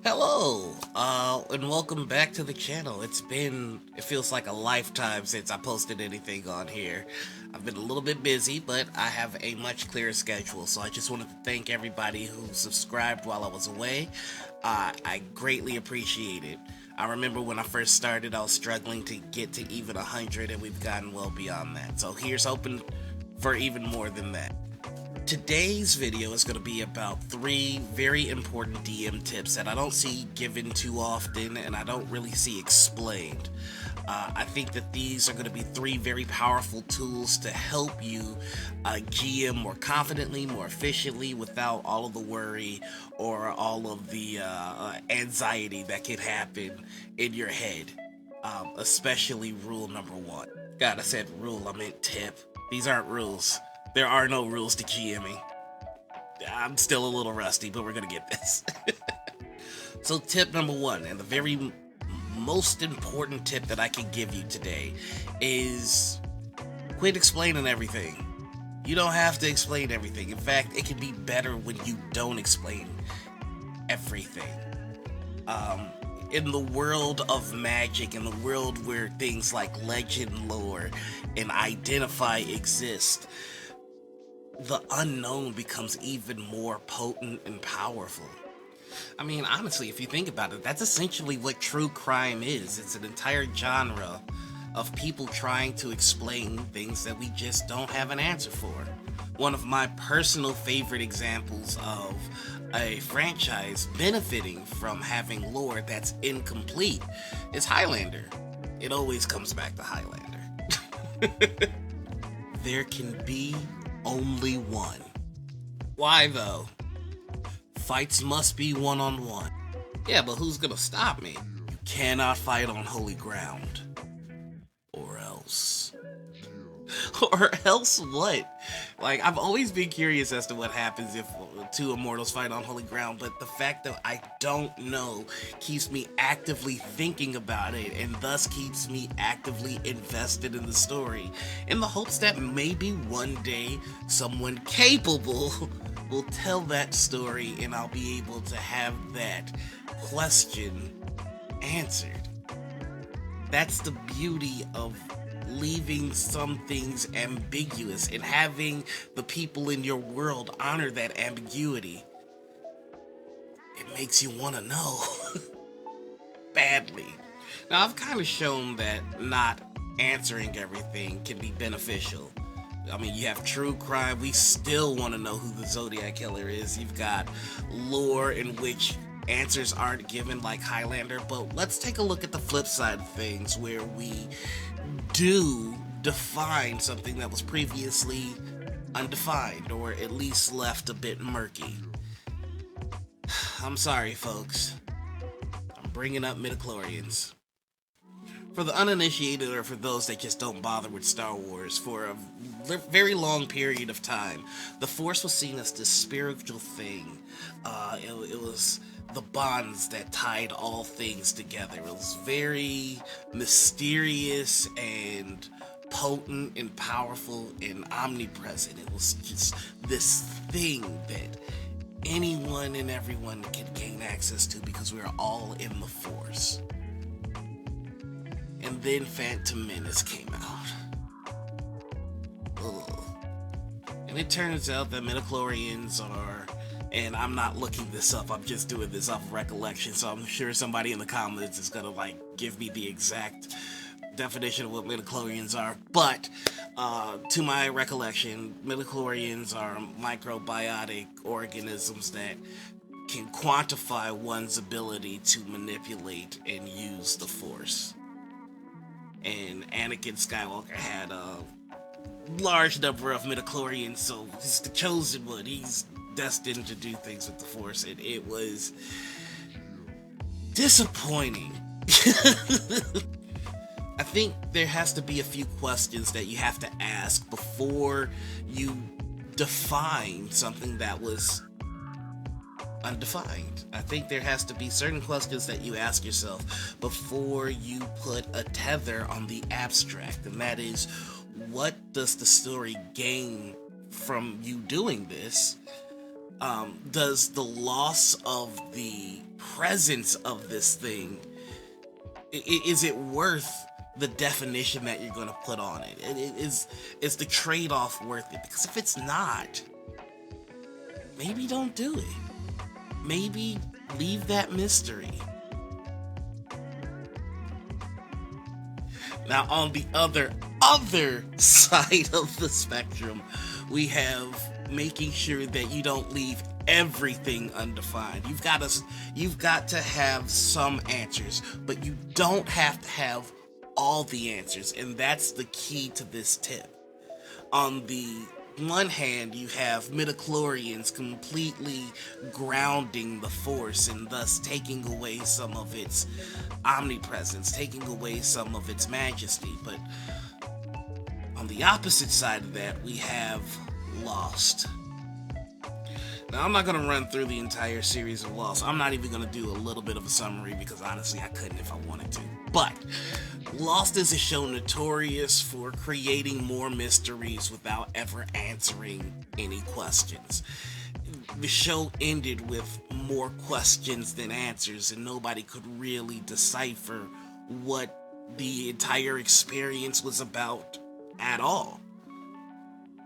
Hello, and welcome back to the channel. It feels like a lifetime since I posted anything on here. I've been a little bit busy, but I have a much clearer schedule, so I just wanted to thank everybody who subscribed while I was away. I greatly appreciate it. I remember when I first started, I was struggling to get to even 100, and we've gotten well beyond that. So here's hoping for even more than that. Today's video is going to be about 3 very important DM tips that I don't see given too often and I don't really see explained. I think that these are going to be 3 very powerful tools to help you GM more confidently, more efficiently, without all of the worry or all of the anxiety that can happen in your head. Especially rule number 1. God, I said rule, I meant tip. These aren't rules. There are no rules to GMing. I'm still a little rusty, but we're gonna get this. So tip number 1, and the very most important tip that I can give you today, is quit explaining everything. You don't have to explain everything. In fact, it can be better when you don't explain everything. In the world of magic, in the world where things like legend lore and identify exist, the unknown becomes even more potent and powerful. I mean, honestly, if you think about it, that's essentially what true crime is. It's an entire genre of people trying to explain things that we just don't have an answer for. One of my personal favorite examples of a franchise benefiting from having lore that's incomplete is Highlander. It always comes back to Highlander. There can be only one. Why though? Fights must be one-on-one. Yeah, but who's gonna stop me? You cannot fight on holy ground. Or else. Or else what? Like, I've always been curious as to what happens if 2 immortals fight on holy ground, but the fact that I don't know keeps me actively thinking about it, and thus keeps me actively invested in the story, in the hopes that maybe one day someone capable will tell that story and I'll be able to have that question answered. That's the beauty of leaving some things ambiguous and having the people in your world honor that ambiguity. It makes you want to know. Badly. Now, I've kind of shown that not answering everything can be beneficial. I mean, you have true crime, we still want to know who the Zodiac Killer is. You've got lore in which answers aren't given, like Highlander, but let's take a look at the flip side of things, where we do define something that was previously undefined, or at least left a bit murky. I'm sorry, folks. I'm bringing up midichlorians. For the uninitiated, or for those that just don't bother with Star Wars, for a very long period of time, the Force was seen as this spiritual thing. It was the bonds that tied all things together. It was very mysterious and potent and powerful and omnipresent. It was just this thing that anyone and everyone could gain access to because we are all in the Force. And then Phantom Menace came out. Ugh. And it turns out that midichlorians are, and I'm not looking this up, I'm just doing this off of recollection, so I'm sure somebody in the comments is gonna give me the exact definition of what midichlorians are, but to my recollection, midichlorians are microbiotic organisms that can quantify one's ability to manipulate and use the Force. And Anakin Skywalker had a large number of midichlorians, so he's the chosen one. He's destined to do things with the Force, and it was disappointing. I think there has to be a few questions that you have to ask before you define something that was undefined. I think there has to be certain questions that you ask yourself before you put a tether on the abstract, and that is, what does the story gain from you doing this? Does the loss of the presence of this thing, is it worth the definition that you're going to put on it? Is the trade-off worth it? Because if it's not, maybe don't do it. Maybe leave that mystery. Now, on the other side of the spectrum, we have making sure that you don't leave everything undefined. You've got to have some answers, but you don't have to have all the answers, and that's the key to this tip. On the one hand, you have midichlorians completely grounding the Force and thus taking away some of its omnipresence, taking away some of its majesty. But on the opposite side of that, we have Lost. Now, I'm not going to run through the entire series of Lost. I'm not even going to do a little bit of a summary because honestly I couldn't if I wanted to. But Lost is a show notorious for creating more mysteries without ever answering any questions. The show ended with more questions than answers, and nobody could really decipher what the entire experience was about at all.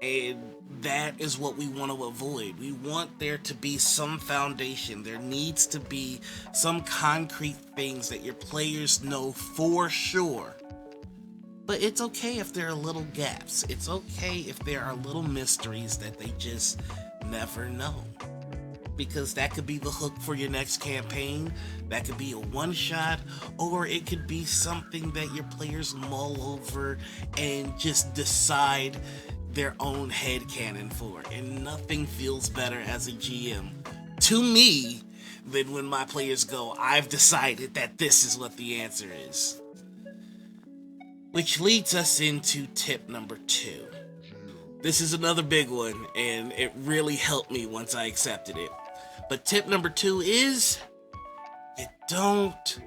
And that is what we want to avoid. We want there to be some foundation. There needs to be some concrete things that your players know for sure. But it's okay if there are little gaps. It's okay if there are little mysteries that they just never know. Because that could be the hook for your next campaign, that could be a one-shot, or it could be something that your players mull over and just decide their own headcanon for. And nothing feels better as a GM, to me, than when my players go, I've decided that this is what the answer is. Which leads us into tip number 2. This is another big one, and it really helped me once I accepted it. But tip number 2 is, you don't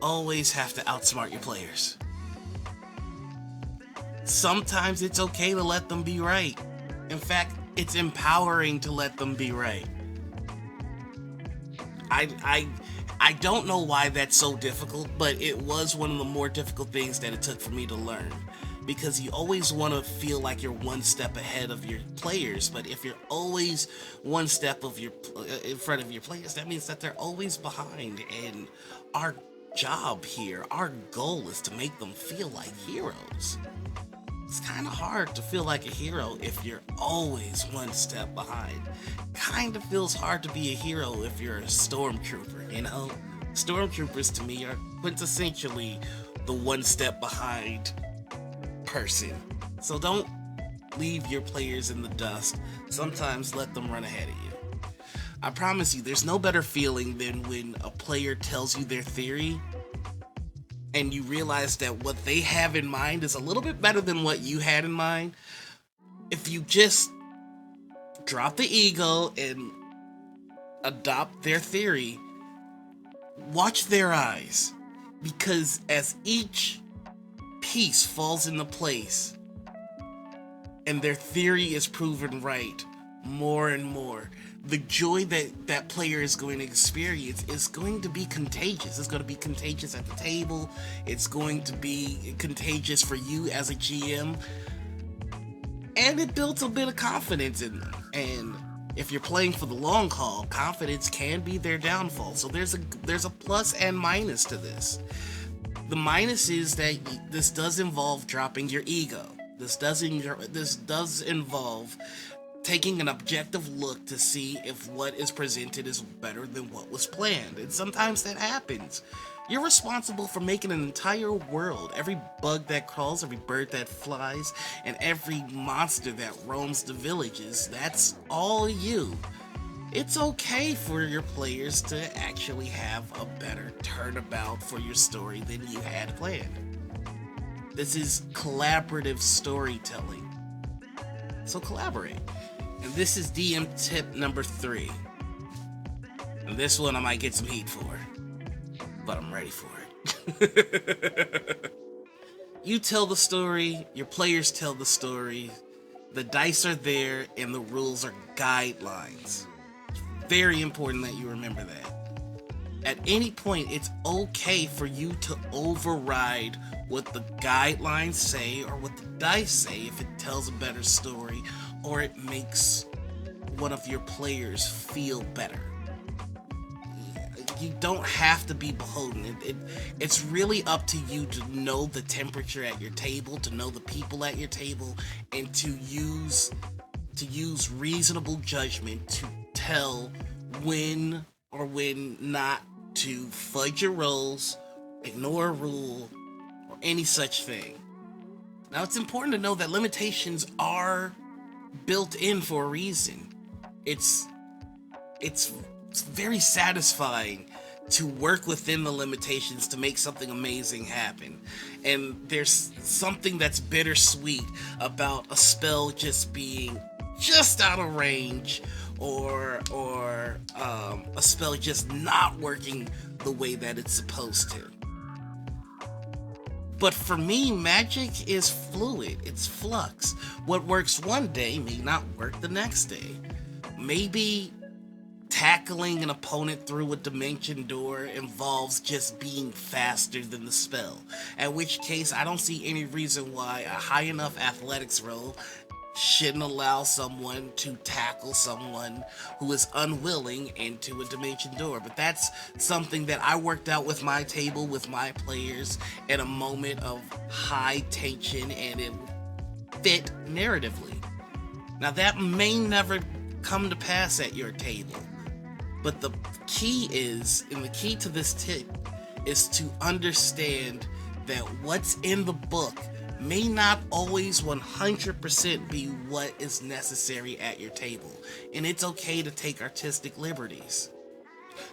always have to outsmart your players. Sometimes it's okay to let them be right. In fact, it's empowering to let them be right. I don't know why that's so difficult, but it was one of the more difficult things that it took for me to learn. Because you always want to feel like you're one step ahead of your players, but if you're always one step in front of your players, that means that they're always behind. And our job here, our goal is to make them feel like heroes. It's kind of hard to feel like a hero if you're always one step behind. Kind of feels hard to be a hero if you're a stormtrooper, you know? Stormtroopers to me are quintessentially the one step behind person. So don't leave your players in the dust. Sometimes let them run ahead of you. I promise you, there's no better feeling than when a player tells you their theory and you realize that what they have in mind is a little bit better than what you had in mind. If you just drop the ego and adopt their theory, watch their eyes. Because as each piece falls into place and their theory is proven right more and more, the joy that that player is going to experience is going to be contagious. It's going to be contagious at the table. It's going to be contagious for you as a GM. And it builds a bit of confidence in them. And if you're playing for the long haul, confidence can be their downfall. So there's a plus and minus to this. The minus is that this does involve dropping your ego. This does involve taking an objective look to see if what is presented is better than what was planned. And sometimes that happens. You're responsible for making an entire world. Every bug that crawls, every bird that flies, and every monster that roams the villages, that's all you. It's okay for your players to actually have a better turnabout for your story than you had planned. This is collaborative storytelling. So collaborate. And this is DM tip number 3. And this one I might get some heat for, but I'm ready for it. You tell the story, your players tell the story, the dice are there, and the rules are guidelines. It's very important that you remember that. At any point, it's okay for you to override what the guidelines say or what the dice say if it tells a better story or it makes one of your players feel better. You don't have to be beholden. It's really up to you to know the temperature at your table, to know the people at your table, and to use reasonable judgment to tell when or when not to fudge your rolls, ignore a rule, or any such thing. Now, it's important to know that limitations are built in for a reason. It's very satisfying to work within the limitations to make something amazing happen. And there's something that's bittersweet about a spell just being just out of range, or a spell just not working the way that it's supposed to. But for me, magic is fluid. It's flux. What works one day may not work the next day. Maybe tackling an opponent through a dimension door involves just being faster than the spell, at which case I don't see any reason why a high enough athletics roll shouldn't allow someone to tackle someone who is unwilling into a dimension door. But that's something that I worked out with my table, with my players, in a moment of high tension, and it fit narratively. Now, that may never come to pass at your table, but the key to this tip is to understand that what's in the book may not always 100% be what is necessary at your table, and it's okay to take artistic liberties.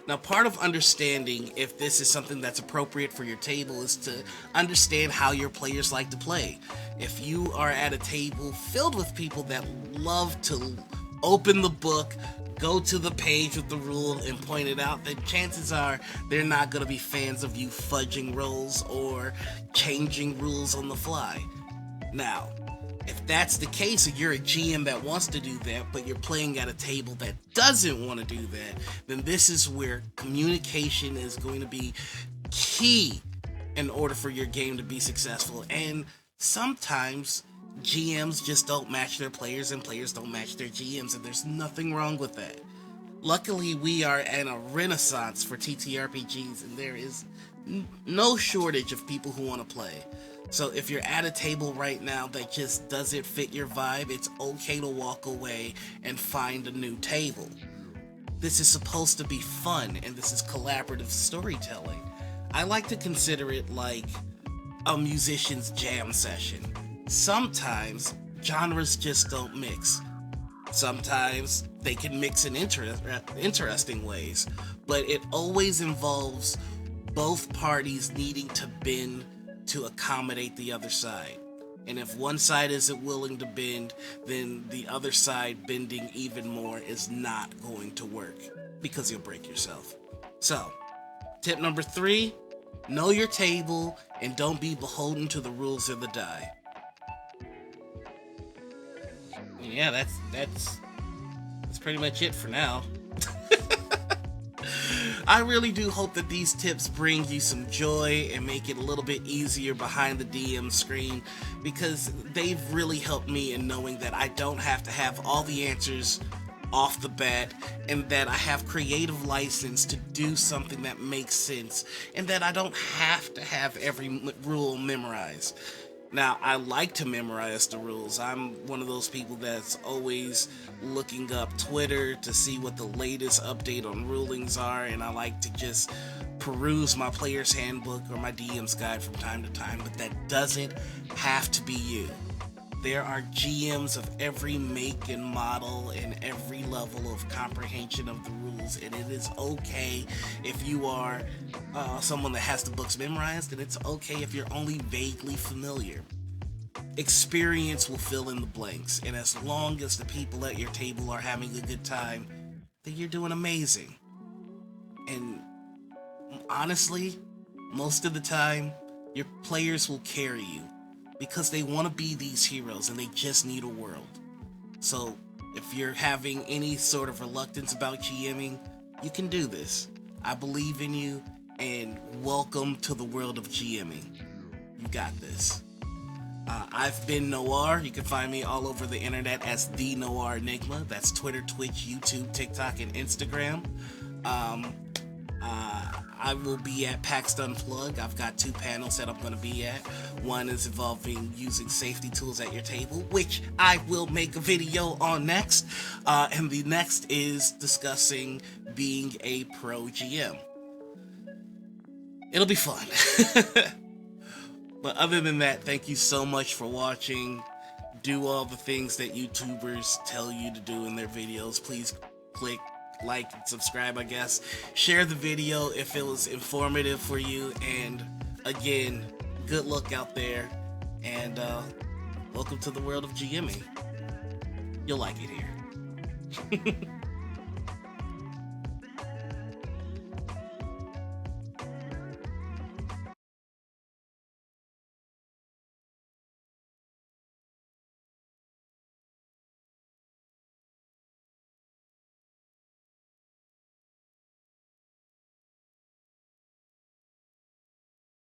Now, part of understanding if this is something that's appropriate for your table is to understand how your players like to play. If you are at a table filled with people that love to open the book, go to the page with the rule, and point it out, then chances are they're not going to be fans of you fudging rolls or changing rules on the fly. Now, if that's the case and you're a GM that wants to do that, but you're playing at a table that doesn't want to do that, then this is where communication is going to be key in order for your game to be successful. And sometimes GMs just don't match their players and players don't match their GMs, and there's nothing wrong with that. Luckily, we are in a renaissance for TTRPGs, and there is no shortage of people who want to play. So if you're at a table right now that just doesn't fit your vibe, it's okay to walk away and find a new table. This is supposed to be fun, and this is collaborative storytelling. I like to consider it like a musician's jam session. Sometimes genres just don't mix. Sometimes they can mix in interesting ways, but it always involves both parties needing to bend to accommodate the other side. And if one side isn't willing to bend, then the other side bending even more is not going to work, because you'll break yourself. So, tip number 3, know your table and don't be beholden to the rules of the die. Yeah, that's pretty much it for now. I really do hope that these tips bring you some joy and make it a little bit easier behind the DM screen, because they've really helped me in knowing that I don't have to have all the answers off the bat, and that I have creative license to do something that makes sense, and that I don't have to have every rule memorized. Now, I like to memorize the rules. I'm one of those people that's always looking up Twitter to see what the latest update on rulings are, and I like to just peruse my player's handbook or my DM's guide from time to time, but that doesn't have to be you. There are GMs of every make and model and every level of comprehension of the rules, and it is okay if you are someone that has the books memorized, and it's okay if you're only vaguely familiar. Experience will fill in the blanks, and as long as the people at your table are having a good time, then you're doing amazing. And honestly, most of the time, your players will carry you, because they want to be these heroes and they just need a world. So if you're having any sort of reluctance about GMing, you can do this. I believe in you, and welcome to the world of GMing. You got this. I've been Noir. You can find me all over the internet as The Noir Enigma. That's Twitter, Twitch, YouTube, TikTok, and Instagram. I will be at PAX Unplugged. I've got 2 panels that I'm going to be at. One is involving using safety tools at your table, which I will make a video on next. And the next is discussing being a pro GM. It'll be fun. But other than that, thank you so much for watching. Do all the things that YouTubers tell you to do in their videos. Please click like and subscribe, I guess. Share the video if it was informative for you. And again, good luck out there. And welcome to the world of GMing. You'll like it here.